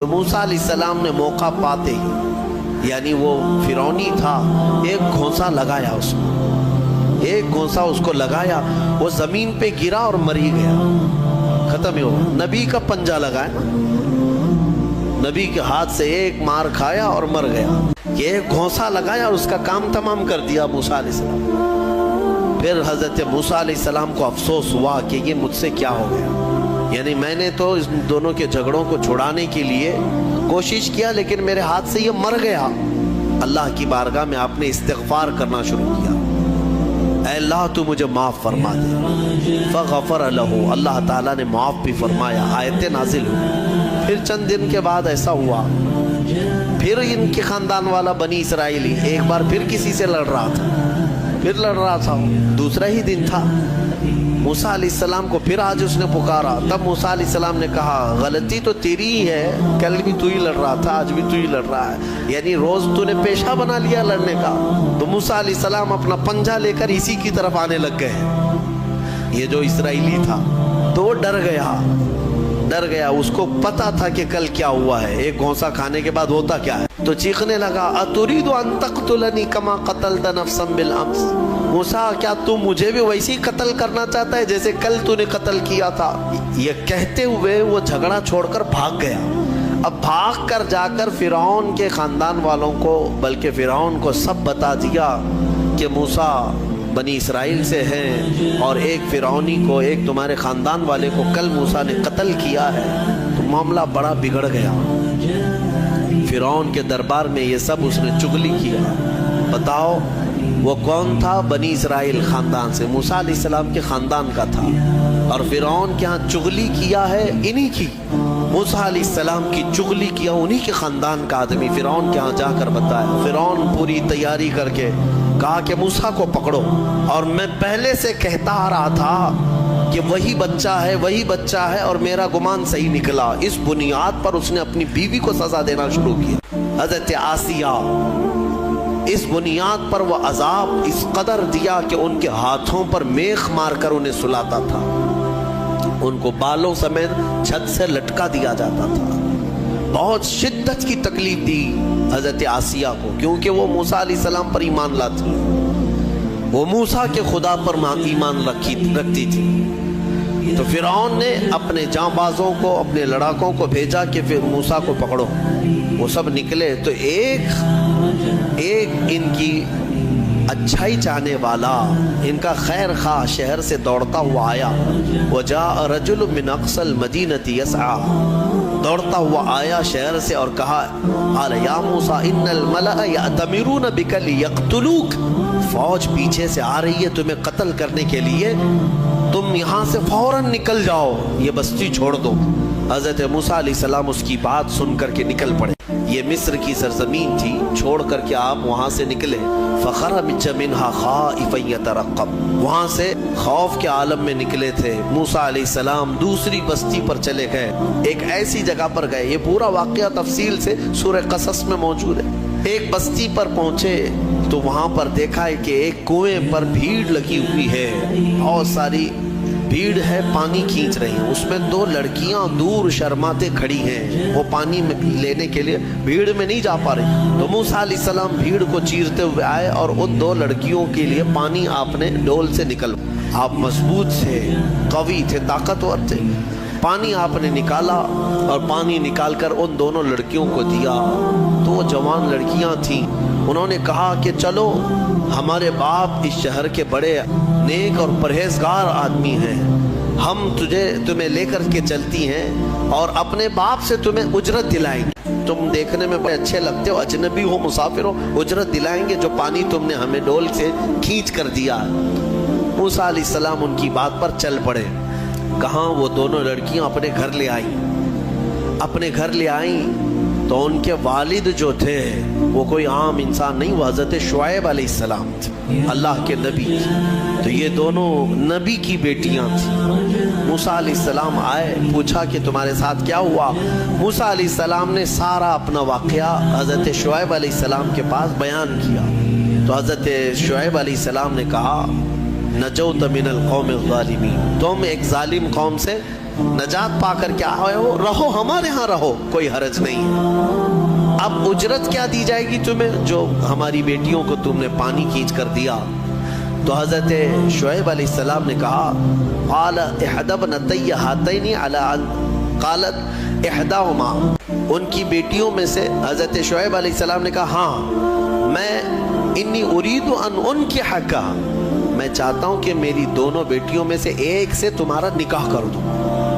موسیٰ علیہ السلام نے موقع پاتے ہی، یعنی وہ فرعونی تھا، ایک گھونسا لگایا اس کو، ایک گھونسا اس کو لگایا، وہ زمین پہ گرا اور مری گیا، ختم ہی ہوا۔ نبی کا پنجہ لگایا، نبی کے ہاتھ سے ایک مار کھایا اور مر گیا۔ یہ ایک گھونسا لگایا اور اس کا کام تمام کر دیا موسیٰ علیہ السلام۔ پھر حضرت موسیٰ علیہ السلام کو افسوس ہوا کہ یہ مجھ سے کیا ہو گیا، یعنی میں نے تو اس دونوں کے جھگڑوں کو چھڑانے کے لیے کوشش کیا لیکن میرے ہاتھ سے یہ مر گیا۔ اللہ کی بارگاہ میں آپ نے استغفار کرنا شروع کیا، اے اللہ تو مجھے معاف فرما دے، فغفر لہ، اللہ تعالیٰ نے معاف بھی فرمایا، آیتیں نازل ہوئی۔ پھر چند دن کے بعد ایسا ہوا، پھر ان کے خاندان والا بنی اسرائیلی ایک بار پھر کسی سے لڑ رہا تھا، دوسرا ہی دن تھا، موسیٰ علیہ السلام کو پھر آج اس نے پکارا۔ تب موسیٰ علیہ السلام نے کہا غلطی تو تیری ہی ہے، کل بھی تو ہی لڑ رہا تھا، آج بھی تو ہی لڑ رہا ہے، یعنی روز تو نے پیشہ بنا لیا لڑنے کا۔ تو موسیٰ علیہ السلام اپنا پنجہ لے کر اسی کی طرف آنے لگ گئے، یہ جو اسرائیلی تھا، تو وہ ڈر گیا، اس کو پتا تھا کہ کل کیا ہوا ہے، ایک گھونسا کھانے کے بعد ہوتا کیا ہے، تو چیخنے لگا اتريد ان تقتلني كما قتلت نفسا بالامس، موسیٰ کیا تو مجھے بھی ویسے ہی قتل کرنا چاہتا ہے جیسے کل تو نے قتل کیا تھا؟ یہ کہتے ہوئے وہ جھگڑا چھوڑ کر بھاگ گیا۔ اب بھاگ کر جا کر فرعون کے خاندان والوں کو، بلکہ فرعون کو سب بتا دیا کہ موسیٰ بنی اسرائیل سے ہیں اور ایک فرعونی کو، ایک تمہارے خاندان والے کو کل موسیٰ نے قتل کیا ہے۔ تو معاملہ بڑا بگڑ گیا، فرعون کے دربار میں یہ سب اس نے چغلی کیا۔ بتاؤ وہ کون تھا؟ بنی اسرائیل خاندان سے، موسیٰ علیہ السلام کے خاندان کا تھا، اور فرعون کے ہاں چغلی کیا ہے انہی کی، موسیٰ علیہ السلام کی چغلی کیا انہی کے خاندان کا آدمی فرعون کے ہاں جا کر بتایا۔ فرعون پوری تیاری کر کے کہا کہ موسیٰ کو پکڑو، اور میں پہلے سے کہتا آ رہا تھا کہ وہی بچہ ہے اور میرا گمان صحیح نکلا۔ اس بنیاد پر اس نے اپنی بیوی کو سزا دینا شروع کیا، حضرت آسیہ، اس بنیاد پر وہ عذاب اس قدر دیا کہ ان کے ہاتھوں پر میخ مار کر انہیں سلاتا تھا، ان کو بالوں سمیت چھت سے لٹکا دیا جاتا تھا۔ بہت شدت کی تکلیف دی حضرت آسیہ کو، کیونکہ وہ موسیٰ علیہ السلام پر ایمان لاتی، وہ موسیٰ کے خدا پر ایمان رکھتی تھی۔ تو فرعون نے اپنے جانبازوں کو، اپنے لڑاکوں کو بھیجا کہ پھر موسیٰ کو پکڑو۔ وہ سب نکلے تو ایک ان کی اچھائی چاہنے والا، ان کا خیر خواہ شہر سے دوڑتا ہوا آیا، وجاء رجل من اقصى المدینة يسعى، دوڑتا ہوا آیا شہر سے اور کہا قال یا موسیٰ ان الملأ یأتمرون بک لیقتلوک، فوج پیچھے سے آ رہی ہے تمہیں قتل کرنے کے لیے، تم یہاں سے فوراً نکل جاؤ، یہ بستی چھوڑ دو۔ حضرت موسیٰ علیہ السلام اس کی بات سن کر کے نکل پڑے، یہ مصر کی سرزمین تھی، چھوڑ کر کے آپ وہاں سے نکلے۔ فخرج منها خائفا يترقب، وہاں سے خوف کے عالم میں نکلے تھے۔ موسیٰ علیہ السلام دوسری بستی پر چلے گئے، ایک ایسی جگہ پر گئے، یہ پورا واقعہ تفصیل سے سورہ قصص میں موجود ہے۔ ایک بستی پر پہنچے تو وہاں پر دیکھا ہے کہ ایک کنویں پر بھیڑ لگی ہوئی ہے، بہت ساری بھیڑ ہے، پانی کھینچ رہی ہیں، اس میں دو لڑکیاں دور شرماتے کھڑی ہیں، وہ پانی میں لینے کے لیے بھیڑ میں نہیں جا پا رہی۔ تو موسیٰ علیہ السلام بھیڑ کو چیرتے ہوئے آئے اور ان دو لڑکیوں کے لیے پانی آپ نے ڈول سے نکلوایا۔ آپ مضبوط تھے، قوی تھے، طاقتور تھے، پانی آپ نے نکالا اور پانی نکال کر ان دونوں لڑکیوں کو دیا۔ تو وہ جوان لڑکیاں تھیں، انہوں نے کہا کہ چلو ہمارے باپ اس شہر کے بڑے نیک اور پرہیزگار آدمی ہیں، ہم تمہیں لے کر کے چلتی ہیں اور اپنے باپ سے تمہیں اجرت دلائیں گے، تم دیکھنے میں بڑے اچھے لگتے ہو، اجنبی ہو، مسافر ہو، اجرت دلائیں گے جو پانی تم نے ہمیں ڈول سے کھینچ کر دیا۔ موسیٰ علیہ السلام ان کی بات پر چل پڑے۔ کہاں وہ دونوں لڑکیاں اپنے گھر لے آئیں تو ان کے والد جو تھے وہ کوئی عام انسان نہیں، وہ حضرت شعیب علیہ السلام تھے، اللہ کے نبی تھے۔ تو یہ دونوں نبی کی بیٹیاں تھیں۔ موسیٰ علیہ السلام آئے، پوچھا کہ تمہارے ساتھ کیا ہوا؟ موسیٰ علیہ السلام نے سارا اپنا واقعہ حضرت شعیب علیہ السلام کے پاس بیان کیا۔ تو حضرت شعیب علیہ السلام نے کہا نجوت من القوم الظالمین، تم ایک ظالم قوم سے نجات پا کر کیا ہو رہو ہمارے ہاں رہو کوئی حرج نہیں ہے. اب اجرت کیا دی جائے گی تمہیں؟ جو ہماری بیٹیوں کو تم نے پانی کھینچ کر دیا. تو حضرت شعیب علیہ السلام نے کہا قال احدى ابنتي هاتين على قالت احداهما، ان کی بیٹیوں میں سے حضرت شعیب علیہ السلام نے کہا ہاں میں انی اريد ان انکحکا، میں چاہتا ہوں کہ میری دونوں بیٹیوں میں سے ایک سے تمہارا نکاح کر دوں.